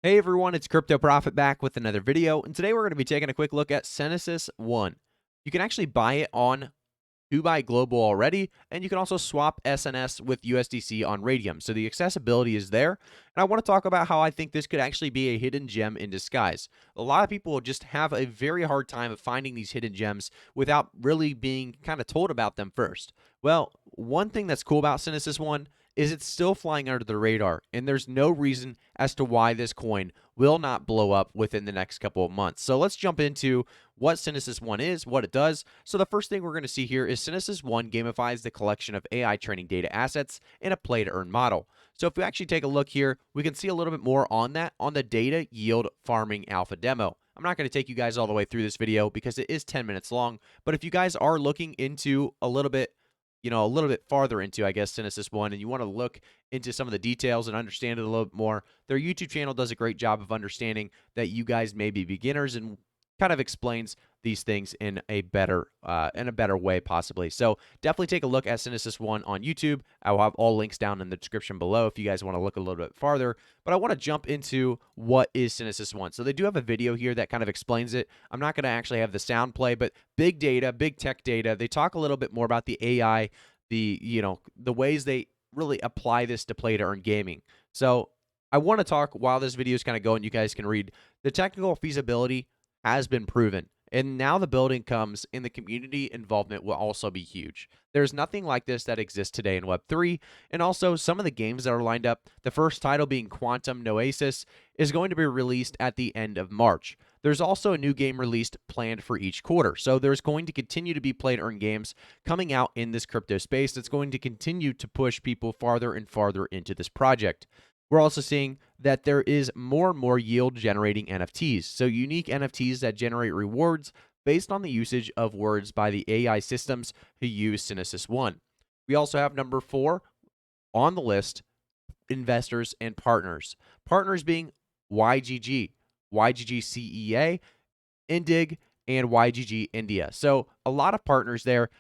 Hey everyone, it's Crypto Profit back with another video, and today we're going to be taking a quick look at Synesis 1. You can actually buy it on KuCoin Global already, and you can also swap SNS with USDC on Radium, so the accessibility is there. And I want to talk about how I think this could actually be a hidden gem in disguise. A lot of people just have a very hard time of finding these hidden gems without really being kind of told about them first. Well, one thing that's cool about Synesis 1 is it's still flying under the radar, and there's no reason as to why this coin will not blow up within the next couple of months. So let's jump into what Synesis 1 is, what it does. So the first thing we're going to see here is Synesis 1 gamifies the collection of AI training data assets in a play-to-earn model. So if we actually take a look here, we can see a little bit more on that on the data yield farming alpha demo. I'm not going to take you guys all the way through this video because it is 10 minutes long, but if you guys are looking into a little bit farther into, I guess, Synesis 1, and you want to look into some of the details and understand it a little bit more, their YouTube channel does a great job of understanding that you guys may be beginners and kind of explains these things in a better way possibly. So definitely take a look at Synesis 1 on YouTube. I will have all links down in the description below if you guys want to look a little bit farther. But I want to jump into what is Synesis 1. So they do have a video here that kind of explains it. I'm not going to actually have the sound play, but big data, big tech data. They talk a little bit more about the AI, the ways they really apply this to play to earn gaming. So I want to talk while this video is kind of going, you guys can read the technical feasibility has been proven. And now the building comes, and the community involvement will also be huge. There's nothing like this that exists today in Web3. And also, some of the games that are lined up, the first title being Quantum Noasis, is going to be released at the end of March. There's also a new game released planned for each quarter. So there's going to continue to be play to earn games coming out in this crypto space that's going to continue to push people farther and farther into this project. We're also seeing that there is more and more yield generating NFTs. So unique NFTs that generate rewards based on the usage of words by the AI systems who use Synesis 1. We also have number 4 on the list, investors and partners. Partners being YGG, YGG CEA, Indig, and YGG India. So a lot of partners there.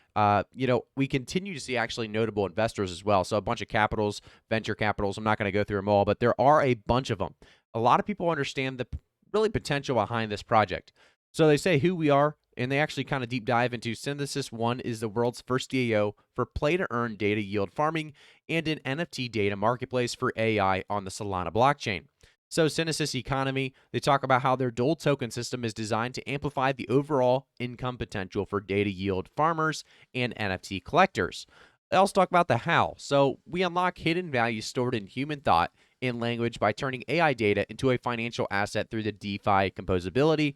We continue to see actually notable investors as well. So a bunch of capitals, venture capitals. I'm not going to go through them all, but there are a bunch of them. A lot of people understand the really potential behind this project. So they say who we are, and they actually kind of deep dive into Synesis 1 is the world's first DAO for play-to-earn data yield farming and an NFT data marketplace for AI on the Solana blockchain. So Synesis Economy, they talk about how their dual token system is designed to amplify the overall income potential for data yield farmers and NFT collectors. They also talk about the how. So we unlock hidden value stored in human thought and language by turning AI data into a financial asset through the DeFi composability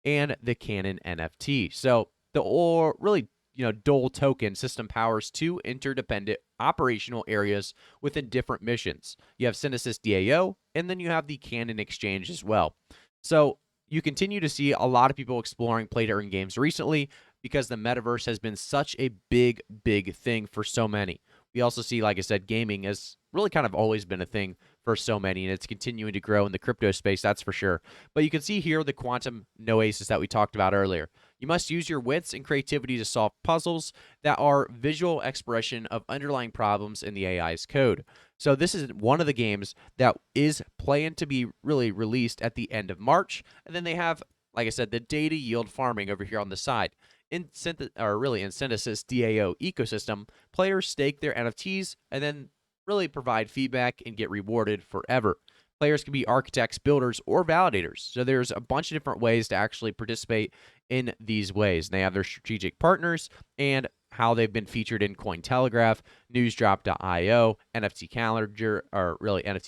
and the Canon NFT. So the dual token system powers two interdependent operational areas within different missions. You have Synesis DAO, and then you have the Canon Exchange as well. So you continue to see a lot of people exploring play-to-earn games recently because the metaverse has been such a big, big thing for so many. We also see, like I said, gaming has really kind of always been a thing for so many, and it's continuing to grow in the crypto space, that's for sure. But you can see here the quantum noasis that we talked about earlier. You must use your wits and creativity to solve puzzles that are visual expression of underlying problems in the AI's code. So this is one of the games that is planned to be really released at the end of March. And then they have, like I said, the data yield farming over here on the side. In Synesis DAO ecosystem, players stake their NFTs and then really provide feedback and get rewarded forever. Players can be architects, builders, or validators. So there's a bunch of different ways to actually participate in these ways. They have their strategic partners and how they've been featured in Cointelegraph, newsdrop.io, NFT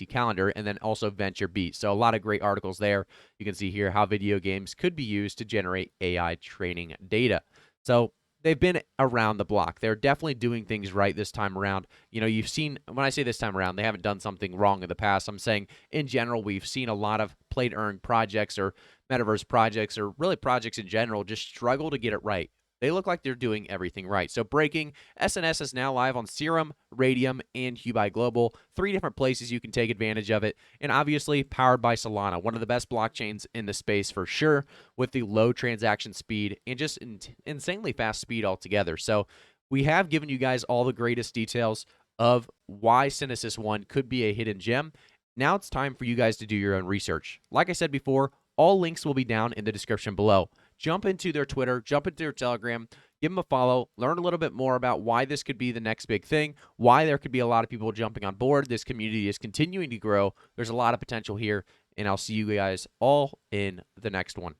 Calendar, and then also VentureBeat. So a lot of great articles there. You can see here how video games could be used to generate AI training data. So they've been around the block. They're definitely doing things right this time around. You've seen, when I say this time around, they haven't done something wrong in the past. I'm saying in general, we've seen a lot of play to earn projects or metaverse projects or really projects in general just struggle to get it right. They look like they're doing everything right. So breaking, SNS is now live on Serum, Radium, and KuCoin Global. 3 different places you can take advantage of it. And obviously powered by Solana, one of the best blockchains in the space for sure, with the low transaction speed and just insanely fast speed altogether. So we have given you guys all the greatest details of why Synesis 1 could be a hidden gem. Now it's time for you guys to do your own research. Like I said before, all links will be down in the description below. Jump into their Twitter, jump into their Telegram, give them a follow, learn a little bit more about why this could be the next big thing, why there could be a lot of people jumping on board. This community is continuing to grow. There's a lot of potential here, and I'll see you guys all in the next one.